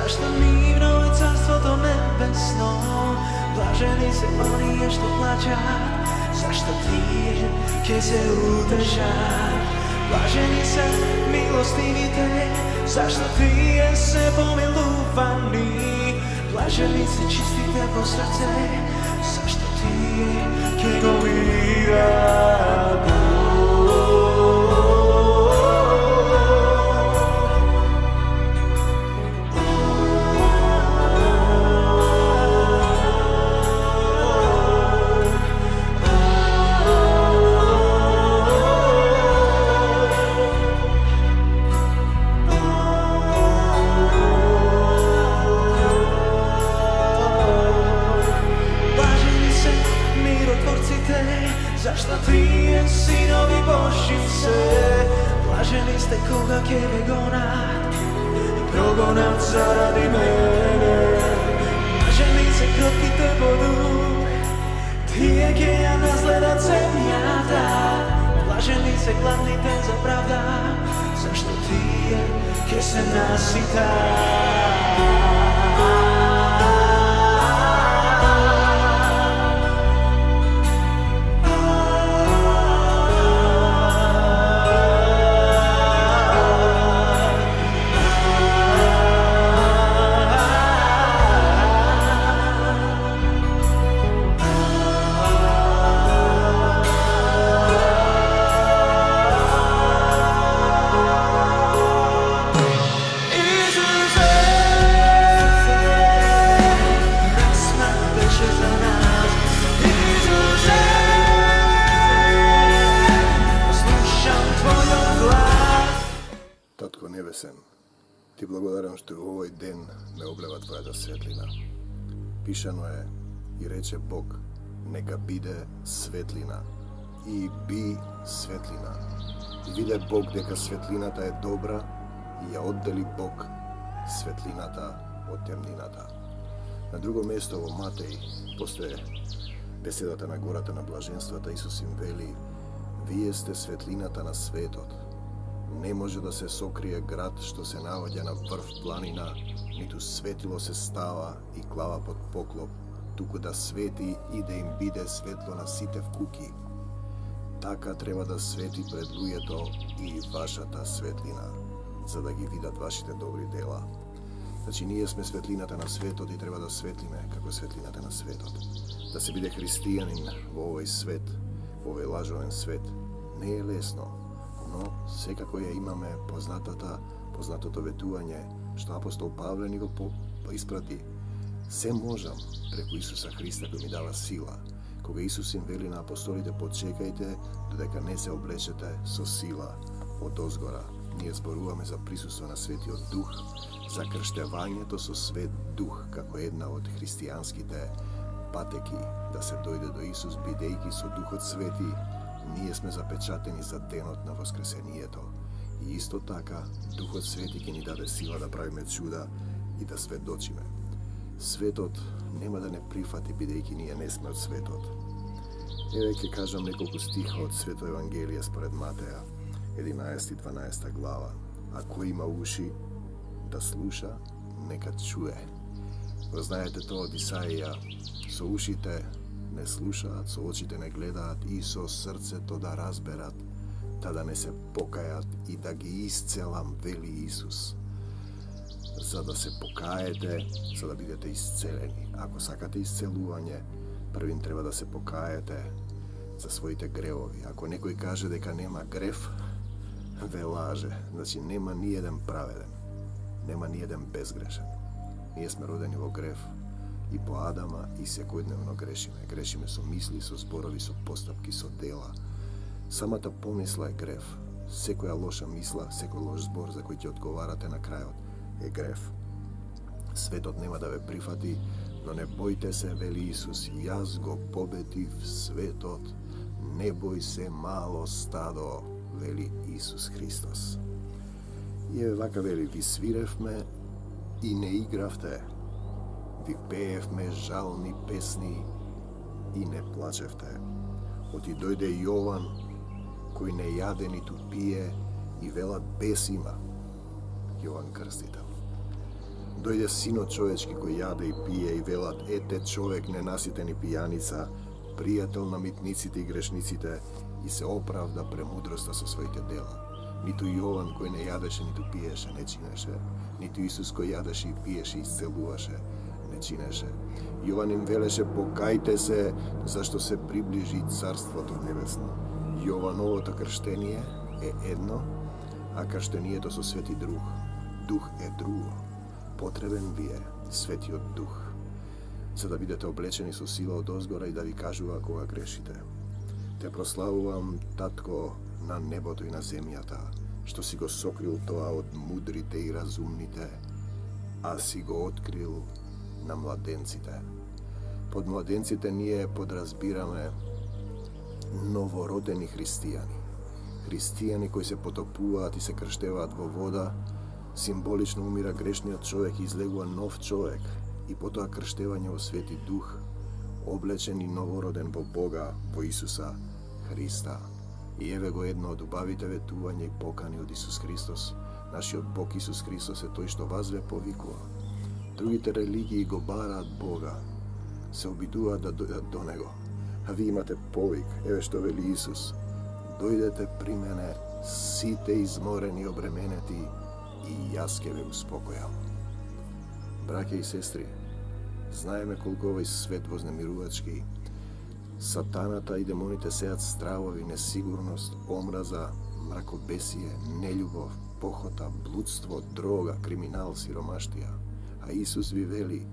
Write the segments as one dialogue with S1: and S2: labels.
S1: Zašto mirno je carstvo nebesno, blaženi se oni što plaćat. Zašto ti će se utešat, blaženi se milostivite. Zašto ti se pomiluvani, blaženi se čistite po srce. Zašto ti će go vidat. Zašto ti sinovi Božji se, blaženi ste koga će gonat i progonat zaradi mene. Blaženi se krotki te budu, tije će ja nasledat zemljata. Blaženi se gladni te za pravda, zašto tije će se nasitat.
S2: Tatko nebesen, ti благодарам što je u ovoj den me obleva tvoja svetlina. Pišano je i reče Bog, neka bide svetlina i bi svetlina. I vide Bog дека светлината е добра и ја оддели Бог светлината од темнината. На друго место во Матеј, после беседата на гората на блаженствата, Исус им вели: вие сте светлината на светот. Не може да се сокрие град што се наоѓа на врв планина, ниту светило се става и клава под поклоп, туку да свети и да им биде светло на сите вкуки. Така треба да свети пред луѓето и вашата светлина, за да ги видат вашите добри дела. Значи, ние сме светлината на светот и треба да светлиме како светлината на светот. Да се биде христијанин во овој свет, во овој лажовен свет, не е лесно, но секако ја имаме познатото ветување што апостол Павле ни го испрати. Се можам преку Исуса Христа кој ми дава сила. Кога Исус им вели на апостолите: почекајте додека не се облечете со сила од озгора. Ние зборуваме за присуство на Светиот Дух, за крштевањето со Свет Дух како една од христијанските патеки да се дојде до Исус, бидејќи со Духот Свети ние сме запечатени за денот на воскресението. И исто така Духот Свети ќе ни даде сила да правиме чуда и да сведочиме. Светот нема да не прифати, бидејќи ние не сме од светот. Еве ќе кажам неколку стиха од Свето Евангелие според Матеја, 11 и 12 глава. А кој има уши да слуша, нека чуе. Го знаете тоа од Исаија: со ушите не слушаат, со очите не гледаат и со срцето да разберат, да не се покајат и да ги исцелам, вели Исус. За да се покаете, за да бидете исцелени. Ако сакате исцелување, првин треба да се покаете за своите гревови. Ако некој каже дека нема грев, ве лаже. Значи нема ни еден праведен, нема ни еден безгрешен. Ние сме родени во грев и по Адама и секојдневно грешиме. Грешиме со мисли, со зборови, со постапки, со дела. Самата помисла е грев. Секоја лоша мисла, секој лош збор за кој ќе одговарате на крајот е грев. Светот нема да ве прифати, но не бојте се, вели Исус, јас го победив светот. Не бој се, мало стадо, вели Исус Христос. И еве вака вели: ви свиревме и не игравте, ви пеевме жални песни и не плачевте. Оти дојде Јован, кој не јаде ниту пие, и велат: бес има. Јован Крстител. Дојде синот човечки кој јаде и пие и велат, ете човек ненаситен и пијаница, пријател на митниците и грешниците, и се оправда премудроста со своите дела. Ниту Јован кој не јадеше, ниту пиеше, не чинеше. Ниту Исус кој јадеше и пиеше и исцелуваше, не чинеше. Јован им велеше, покајте се, зашто се приближи Царството Небесно. Јовановото крштение е едно, а крштението со Свети Дух. Дух е друго. Потребен ви е Светиот Дух, за да бидете облечени со сила од озгора и да ви кажува кога грешите. Те прославувам, Татко, на небото и на земјата, што си го сокрил тоа од мудрите и разумните, а си го открил на младенците. Под младенците ние подразбираме новородени христијани. Христијани кои се потопуваат и се крштеваат во вода, символично умира грешниот човек и излегува нов човек, и потоа крштевање во Свети Дух, облечен и новороден во Бога, во Исуса Христа. И еве го едно од убавите ветувања и покани од Исус Христос. Нашиот Бог Исус Христос е тој што вас ве повикува. Другите религии го бараат Бога, се обидуваат да дојдат до Него. А ви имате повик, еве што вели Исус. Дојдете при мене, сите изморени и обременети, и јас ќе ве успокојам. Браќа и сестри, знаеме колку овој свет вознемирувачки, сатаната и демоните сеат стравови, несигурност, омраза, мракобесие, нељубов, похота, блудство, дрога, криминал, сиромаштија. А Исус ви вели,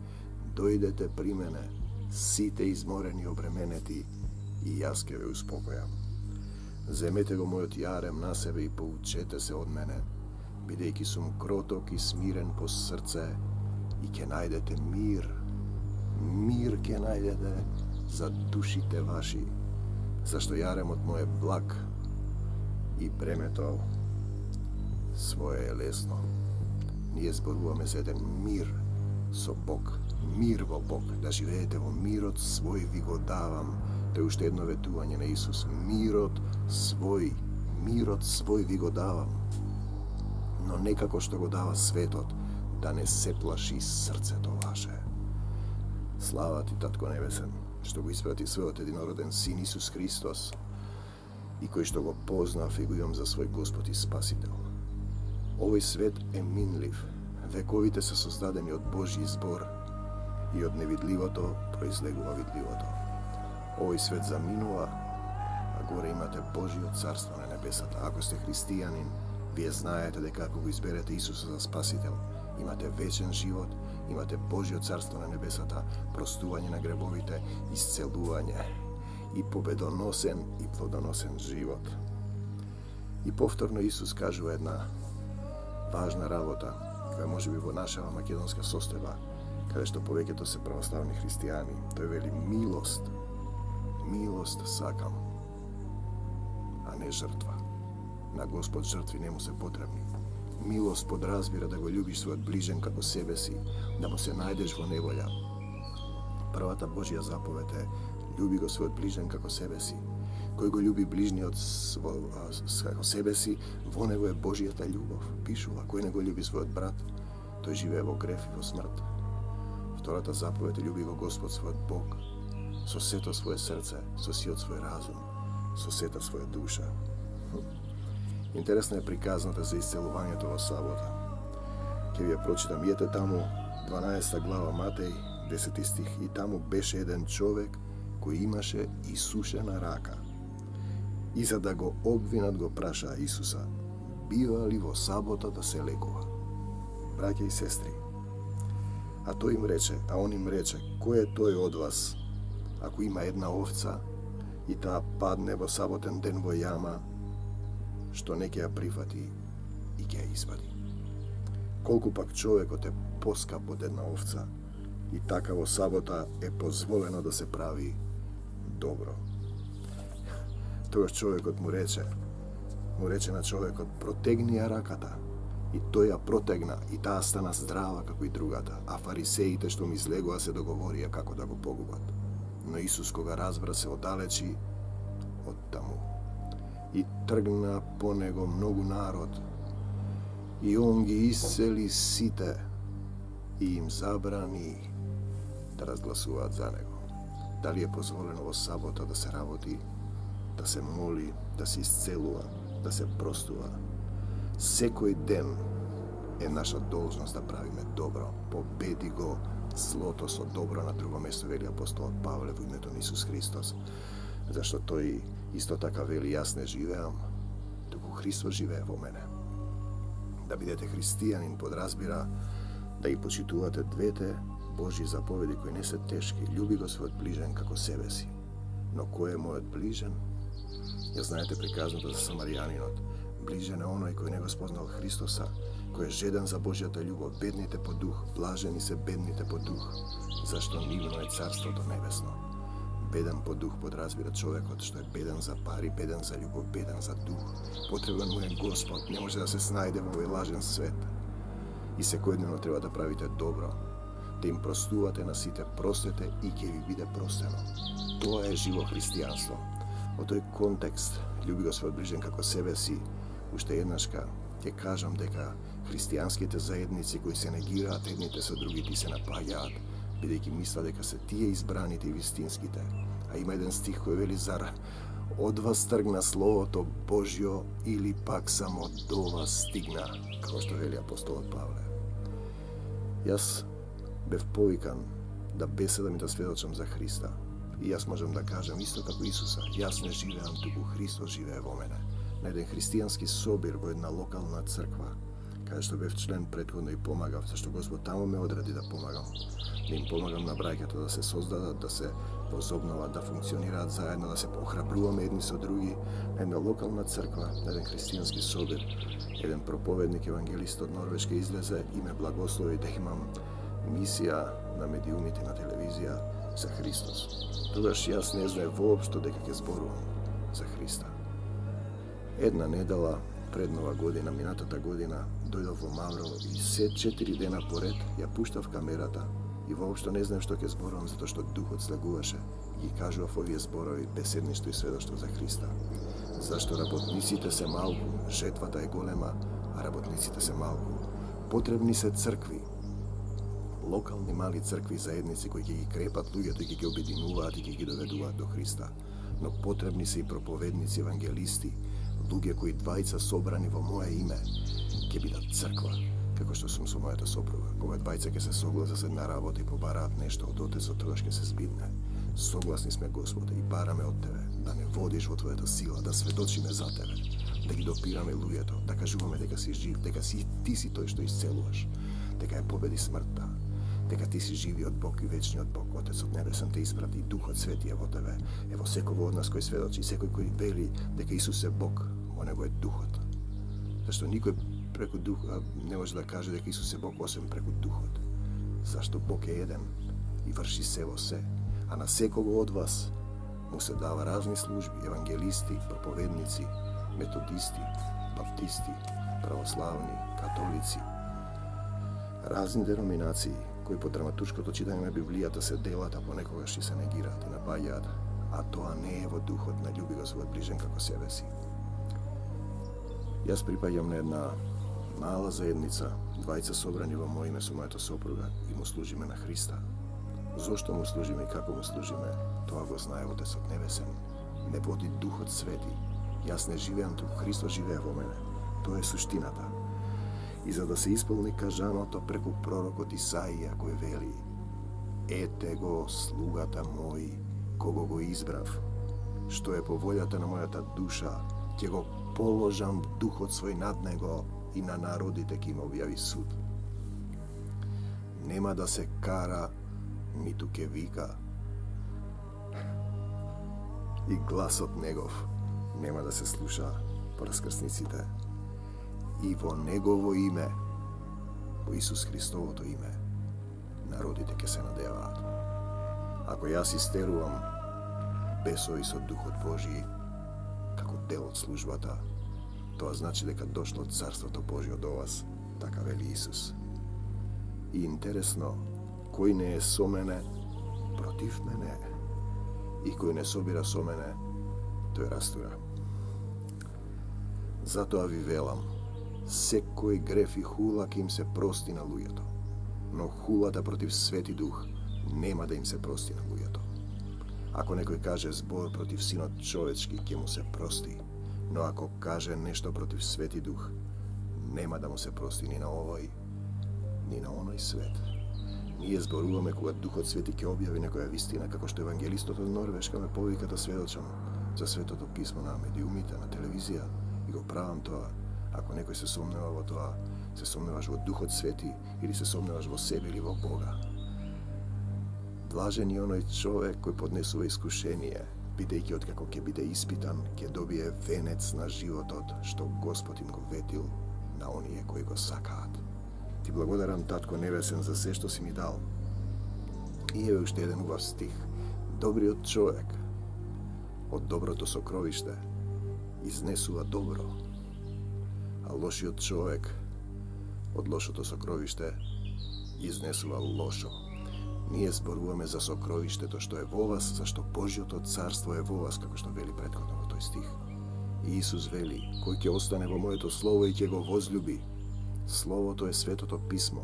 S2: дојдете при мене, сите изморени и обременети, и јас ќе ве успокојам. Земете го мојот јарем на себе и поучете се од мене, бидејќи сум кроток и смирен по срце, и ќе најдете мир. Мир ќе најдете за душите ваши, зашто јаремот мој е благ и бремето свое е лесно. Ние зборуваме за еден мир со Бог, мир во Бог, да живеете во мирот свој ви го давам. Тоа е уште едно ветување на Исус. Мирот свој ви го давам. Но не како што го дава светот, да не се плаши срцето ваше. Слава ти, Татко Небесен, што го испрати својот единороден Син Исус Христос, и кој што го познав и го имам за свој Господ и Спасител. Овој свет е минлив, вековите се создадени од Божји збор, и од невидливото произлегува видливото. Овој свет заминува, а горе имате Божјиот царство на небесата. Ако сте христијанин, вие знаете дека ако го изберете Исуса за Спасител, имате вечен живот, имате Божјиот царство на небесата, простување на гребовите, исцелување и победоносен и плодоносен живот. И повторно Исус кажува една важна работа, која може би во нашава македонска состојба, каде што повеќето се православни христијани. Тој вели милост. Милост сакам, а не жртва. На Господ жртви не му се потребни. Милост подразбира да го љубиш својот ближен како себе си, да му се најдеш во неволја. Првата Божја заповед е љуби го својот ближен како себе си. Кој го љуби ближниот како себе си, во него е Божјата љубов. Пишува, кој не го љуби својот брат, тој живее во греф и во смрт. Втората заповед е љуби го Господ својот Бог, со сето своје срце, со сиот свој разум, со сета своја душа. Интересна е приказната за исцелувањето во сабота. Ке ви ја прочитам. Ете таму 12 глава Матеј, 10 стих. И таму беше еден човек кој имаше исушена рака. И за да го обвинат го праша Исуса, бива ли во сабота да се лекува? Браќа и сестри, а тој им рече, а он им рече, кој е тој од вас, ако има една овца и таа падне во саботен ден во јама, што не ќе ја прифати и ќе ја извади? Колку пак човекот е поскап од една овца, и така во сабота е позволено да се прави добро. Тогаш човекот му рече на човекот, протегни ја раката. И тој ја протегна, и таа стана здрава како и другата, а фарисеите што му излегоа се договорија како да го погубат. Но Исус кога разбра се оддалечи од таму. И тргна по него многу народ, и он ги исцели сите, и им забрани да разгласуваат за него. Дали е позволено во сабота да се работи, да се моли, да се исцелува, да се простува. Секој ден е наша должност да правиме добро. Победи го злото со добро, на друго место вели апостолот Павле во името на Исус Христос. Зашто тој исто така вели, јас не живеам, туку Христос живее во мене. Да бидете христијанин подразбира да ги почитувате двете Божји заповеди кои не се тешки. Љуби го својот ближен како себе си. Но кој е мојот ближен? Ја знаете приказното за самаријанинот. Ближен е оној кој не го спознал Христоса, кој е жеден за Божјата љубов, бедните по дух, блажени се бедните по дух, зашто нивно е царството небесно. Беден по дух подразбира човекот што е беден за пари, беден за љубов, беден за дух. Потребен му е Господ, не може да се снајде во овој лажен свет. И секојдневно треба да правите добро, да им простувате на сите, простете и ќе ви биде простено. Тоа е живо христијанство. Во тој контекст, љуби го својот ближен како себе си, уште еднашка ќе кажам дека христијанските заедници кои се негираат едните со другите и се напаѓаат, бидејќи мисла дека се тие избраните и вистинските. А има еден стих кој вели, зар од вас тргна Словото Божјо или пак само до вас стигна, како што вели апостолот Павле. Јас бев повикан да беседам и да сведочам за Христа. И јас можам да кажам исто како Исуса, јас не живеам, туку Христос живее во мене. На еден христијански собир во една локална црква, каде што бев член претходно и помагав, зашто Господ тамо ме одреди да помагам. Да им помагам на браќата да се создадат, да се возобноват, да функционираат заедно, да се охрабруваме едни со други. На една локална црква, на еден христијански собир, еден проповедник, евангелист од Норвешка излезе и ме благослови да имам мисија на медиумите на телевизија за Христос. Тогаш јас не знае воопшто дека ќе зборувам за Христа. Една недела пред Нова година, минатата година, дојдов во Маврово и се 4 дена поред ја пуштав камерата и воопшто не знам што ќе зборувам, затоа што Духот слегуваше и ги кажував овие зборови, беседништво и сведоштво за Христа. Зашто работниците се малку, жетвата е голема, а работниците се малку. Потребни се цркви, локални мали цркви заедници кои ќе ги крепат луѓето и ќе ги обединуваат и ќе ги доведуваат до Христа. Но потребни се и проповедници, евангелисти, луѓе кои двајца собрани во моје име ќе бидат црква, како што сум со мојата сопруга. Кога двајца ќе се согласат за една работа и побараат нешто од Отецот, тогаш ќе се збидне. Согласни сме, Господе, и бараме од Тебе да не водиш во Твојата сила, да сведочиме за Тебе, да ги допираме луѓето, да кажуваме дека си жив, дека Ти си тој што исцелуваш, дека ја победи смртта, дека Ти си живиот Бог и вечниот Бог, Отецот Небесен те испрати, Духот Свети е во Тебе, е во секој од нас кој сведочи, секој кој вели дека Исус е Бог, во него е Духот. Зашто никој преку Духа не може да каже дека Исус е Бог освен преку Духот. Зашто Бог е еден и врши се во се, а на секого од вас му се дава разни служби, евангелисти, проповедници, методисти, баптисти, православни, католици, разни деноминации кои по драматуршкото читање на Библијата се делат, а понекогаш и се негираат и напаѓаат, а тоа не е во духот на љуби го својот ближен како себе си. Јас припаѓам на една мала заедница, двајца собрани во моје име со мојата сопруга и му служиме на Христа. Зошто му служиме и како му служиме, тоа го знае Отецот Небесен. Не води Духот Свети. Јас не живеам туку, Христос живее во мене. Тоа е суштината. И за да се исполни кажаното преку пророкот Исаија кој вели: Ете го слугата мој, кого го избрав, што е по волјата на мојата душа, ќе го положам Духот свој над него и на народите ќе им објави суд. Нема да се кара, ниту ќе вика, и гласот негов нема да се слуша по раскрсниците. И во негово име, во Исус Христовото име, народите ќе се надеваат. Ако јас истерувам бесови со Духот Божи како дел од службата, тоа значи дека дошло Царството Божјо до вас, така вели Исус. И интересно, кој не е со мене, против мене е. И кој не собира со мене, тој растура. Затоа ви велам, секој греф и хула ќе им се прости на луѓето, no hulata protiv Sveti Duh nema da im se prosti na lujato. Ako nekoj kaže zbor protiv sinot čovečki, ke mu se prosti, no ako kaže nešto protiv Sveti Duh, nema da mu se prosti ni na ovoj, ni na onoj svet. Nije zbor uvome koga Duhot Sveti ke objavi nekoja vistina, kako što evangelistot od Norveška me povika da svedočam za Svetото pismo na medijumita, na televizija, i go pravam toa. Ako nekoj se somneva vo toa, se somnevaš vo Duhot Sveti ili se somnevaš vo sebi ili vo Boga. Blažen je onoj čovek koji podnesува iskušenije, бидејќи откако ќе биде испитан, ќе добие венец на животот, што Господ им го ветил на оние кои го сакаат. Ти благодарам, Татко Небесен, за се што си ми дал. И еве уште еден убав стих. Добриот човек од доброто сокровиште изнесува добро, а лошиот човек од лошото сокровиште изнесува лошо. Ние зборуваме за сокровиштето што е во вас, зашто Божјото царство е во вас, како што вели претходно во тој стих. И Исус вели, кој ќе остане во моето слово и ќе го возлюби. Словото е Светото писмо,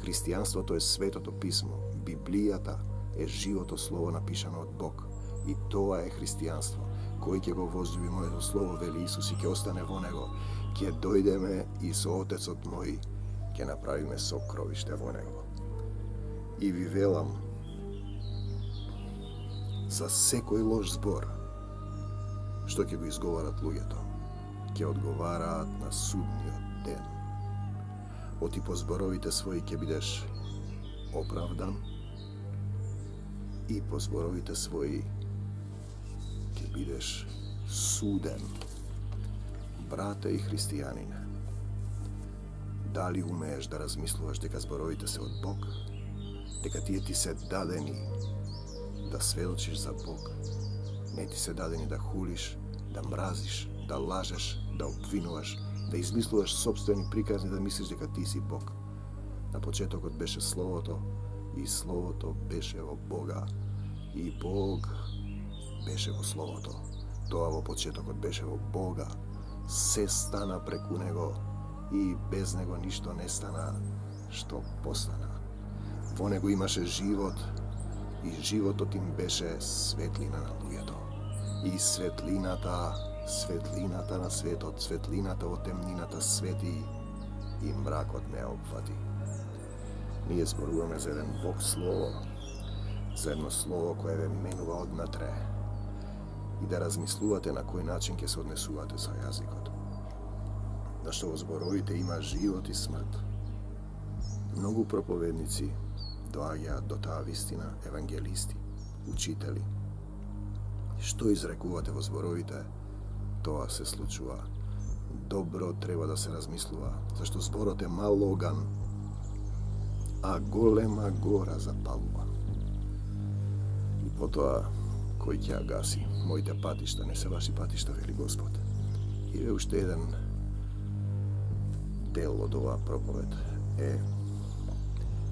S2: христијанството е Светото писмо, Библијата е живото слово напишано од Бог. И тоа е христијанство. Кој ќе го возлюби моето слово, вели Исус, и ќе остане во него, ќе дојдеме и со Отецот мој ќе направиме сокровиште во него. И ви велам, за секој лош збор, што ќе го изговорат луѓето, ќе одговараат на судниот ден. Оти по зборовите своји ќе бидеш оправдан и по зборовите своји ќе бидеш суден. Брате и христијанине, дали умееш да размислуваш дека зборовите се од Бог? Дека тие ти се дадени да сведочиш за Бог, не ти се дадени да хулиш, да мразиш, да лажеш, да обвинуваш, да измислуваш собствени приказни, да мислиш дека ти си Бог. На почетокот беше Словото, и Словото беше во Бога, и Бог беше во Словото. Тоа во почетокот беше во Бога, се стана преку Него, и без Него ништо не стана што постана. Во Него имаше живот, и животот им беше светлина на луѓето. И светлината на светот, светлината во темнината свети, и мракот не опфати. Ние зборуваме за еден Бог Слово, за едно Слово кое ве менува однатре, и да размислувате на кој начин ќе се однесувате со јазикот. Зашто во зборовите има живот и смрт. Многу проповедници доаѓаат до таа вистина, евангелисти, учители. Што изрекувате во зборовите, тоа се случува. Добро треба да се размислува, зашто зборот е мал оган, а голема гора запалува. И потоа, кој ќе ја гаси? Моите патишта не се ваши патишта, вели Господ. И е уште еден дел од оваа проповед е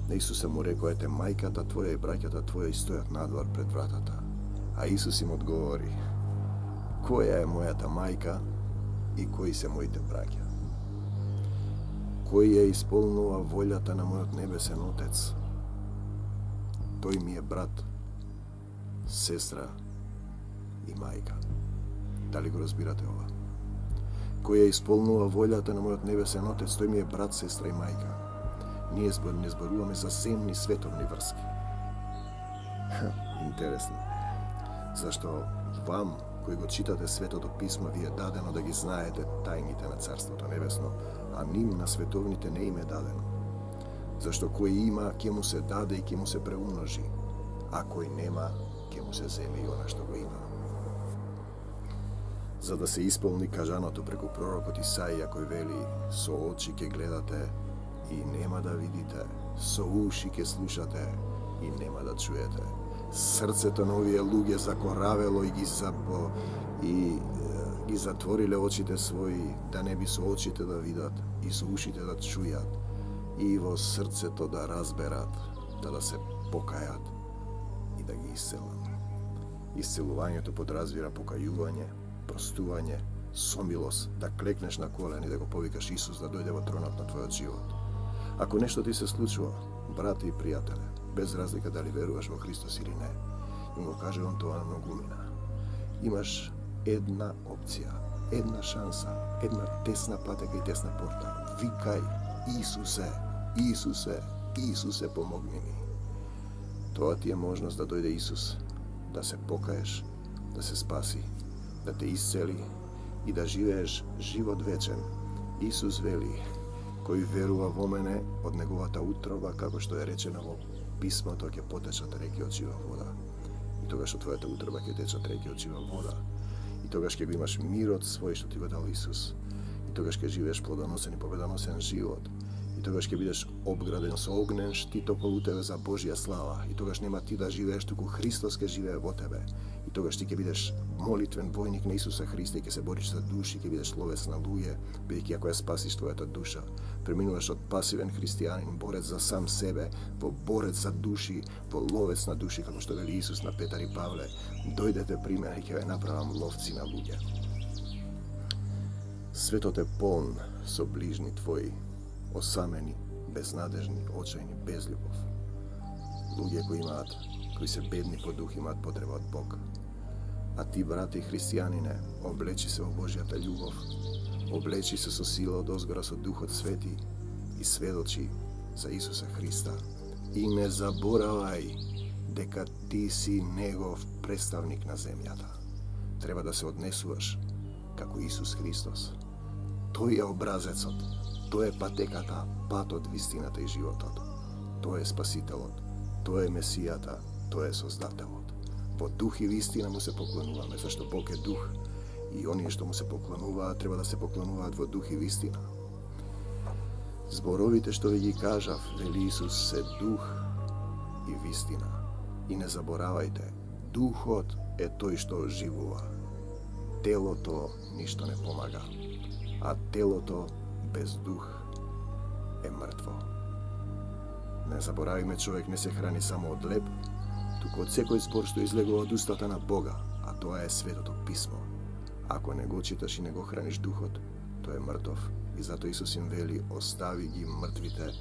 S2: на Исуса му рекоа, ете мајката твоја и браќата твоја стојат надвор пред вратата. А Исус им одговори, која е мојата мајка и кои се моите браќа? Кој ја исполнува волјата на мојот небесен Отец? Тој ми е брат, сестра и мајка. Дали го разбирате ова? Кој ја исполнува волјата на мојот небесен Отец, тој ми е брат, сестра и мајка. Ние не зборуваме за земни световни врски. Интересно. Зашто вам, кои го читате Светото писмо, ви е дадено да ги знаете тајните на Царството Небесно, а ним на световните не им е дадено. Зашто кој има, ќе му се даде и ќе му се преумножи, а кој нема, ќе му се земе и она што го има. За да се исполни кажаното преку пророкот Исаија, кој вели, со очи ќе гледате и нема да видите, со уши ќе слушате и нема да чуете. Срцето на овие луѓе закоравело и ги затвориле очите своји, да не би со очите да видат и со ушите да чујат и во срцето да разберат, да се покајат и да ги исцелат. Исцелувањето подразбира покајување, простување, со милост, да клекнеш на колени, да го повикаш Исус да дојде во тронот на твојот живот. Ако нешто ти се случува, brate i prijatelje, bez razlika da li veruješ vo Hristos ili ne. I mu kaže on to ono gumina. Imaš jedna opcija, jedna šansa, jedna tesna pateka i tesna porta. Vikaj, Isuse, Isuse, Isuse, pomogni mi. To ti je možnost da dojde Isus, da se pokaješ, da se spasi, da te isceli i da živeš život večen. Isus veli, koji verува vo mene od неговата утрова, како што е речено во писмото, ќе потечат реки од жива вода. И тогаш од твојата утроба ќе течат реки од жива вода. И тогаш ќе го имаш мирот свој што ти го дал Исус. И тогаш ќе живееш плодоносен и победоносен живот. И тогаш ќе бидеш обграден со огнен штит околу тебе за Божја слава. И тогаш нема ти да живееш, туку Христос ќе живее во тебе. И тогаш ти ќе бидеш молитвен војник на Исуса Христа и ќе се бориш за души, ќе бидеш ловец на луѓе, бидејќи ако ја спасиш твојата душа, преминуваш од пасивен христијанин, борец за сам себе, во борец за души, во ловец на души, како што вели Исус на Петар и Павле, дојдете при мене и ќе ве направам ловци на луѓе. Светот е полн со ближни твои, осамени, безнадежни, очајни, без љубов. Луѓе кои се бедни по дух имаат потреба од Бог. А ти, брате и христијанине, облечи се во Божјата љубов, облечи се со сила од озгора со Духот Свети и сведочи за Исуса Христа. И не заборавај дека ти си Негов представник на земјата. Треба да се однесуваш како Исус Христос. Тој е образецот, тој е патеката, патот, вистината и животот. Тој е Спасителот, тој е Месијата, тој е Создателот. Во дух и вистина му се поклонуваме, зашто Бог е дух и оние што му се поклонуваат треба да се поклонуваат во дух и вистина. Зборовите што ви ги кажав, вели Исус, се дух и вистина. И не заборавајте, духот е тој што оживува. Телото ништо не помага, а телото без дух е мртво. Не заборавиме, човек не се храни само од леб, туку од секој збор што излегува од устата на Бога, а тоа е Светото Писмо. Ако не го читаш и не го храниш духот, тој е мртов. И зато Исус им вели, остави ги мртвите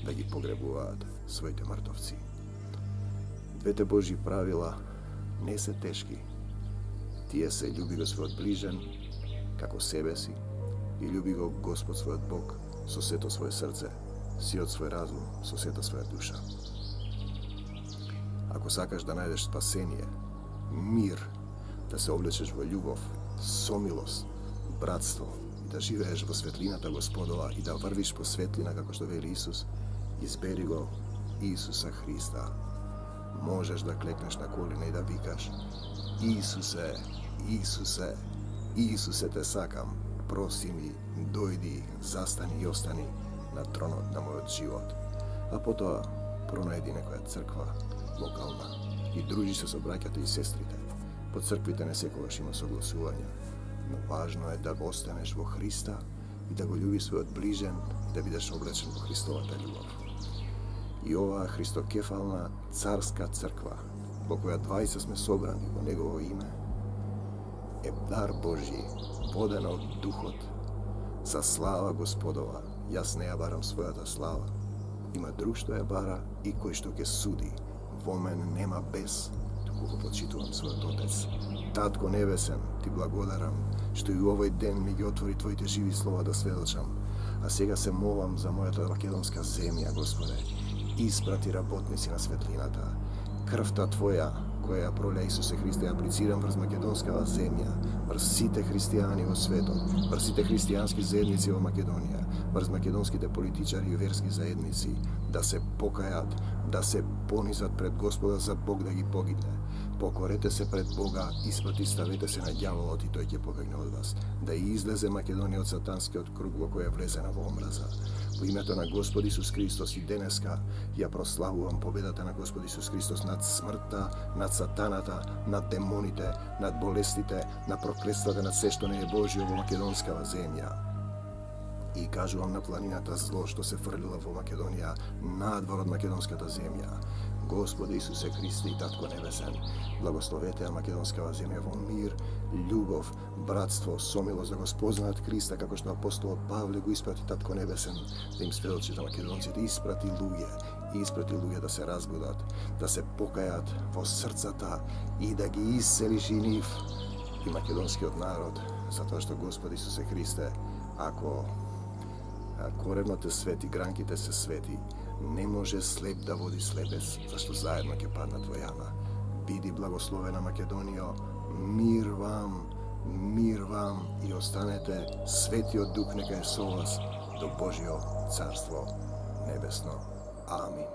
S2: да ги погребуваат своите мртовци. Двете Божји правила не се тешки. Тие се љуби го својот ближен како себе си и љуби го Господ својот Бог со сето своје срце, сиот свој разум, со сета своја душа. Ако сакаш да најдеш спасение, мир, да се облечеш во љубов, сомилост, братство и да живееш во светлината Господова и да врвиш по светлина, како што вели Исус, избери го Исуса Христа. Можеш да клекнеш на колина и да викаш: Исусе, Исусе, Исусе, те сакам, прости ми, дојди, застани и остани на тронот на мојот живот. А потоа пронајди некоја црква локална и дружи се со браќата и сестрите. По црквите не секогаш има согласување, но важно е да останеш во Христа и да го љубиш својот ближен и да бидеш облечен во Христовата љубов. И оваа христокефална царска црква, во која 20 сме собрани во Негово име, е дар Божји, водена од Духот, за слава Господова. Јас не ја барам својата слава. Има друг што ја бара и кој што ќе суди. Во мене нема бес, туку го почитувам својот Отец. Татко Небесен, ти благодарам, што и овој ден ми ги отвори твоите живи слова да сведочам. А сега се молам за мојата македонска земја, Господе. Испрати работници на светлината. Крвта Твоја, која ја проля Исусе Христе, ја аплицирам врз македонскава земја, врз сите христијани во светот, врз сите христијански заедници во Македонија, врз македонските политичари и верски заедници, да се покајат, да се понизат пред Господа за Бог да ги погибне. Покорете се пред Бога, испротиставете се на ѓаволот и тој ќе побегне од вас. Да излезе Македонија од сатанскиот круг во кој е влезена во омраза. Во името на Господ Исус Христос и денеска ја прославувам победата на Господ Исус Христос над смртта, над сатаната, над демоните, над болестите, на проклетствата, над се што не е Божјо во македонскава земја. И кажувам на планината зло што се фрлила во Македонија, надвор од македонската земја. Господи Исусе Христе и Татко Небесен, благословете македонскава земја во мир, љубов, братство, сомилост да го спознаат Христа, како што апостолот Павле го испрати Татко Небесен, да им сведочи за македонците, испрати луѓе да се разбудат, да се покајат во срцата и да ги исцелиш и нив и македонскиот народ, затоа што Господи Исусе Христе, ако коренот е свети, гранките се свети, не може слеп да води слепец, зашто заедно ќе паднат во јама. Биди благословена Македонија, мир вам и останете, Светиот Дух нека е со вас до Божјо Царство Небесно. Амин.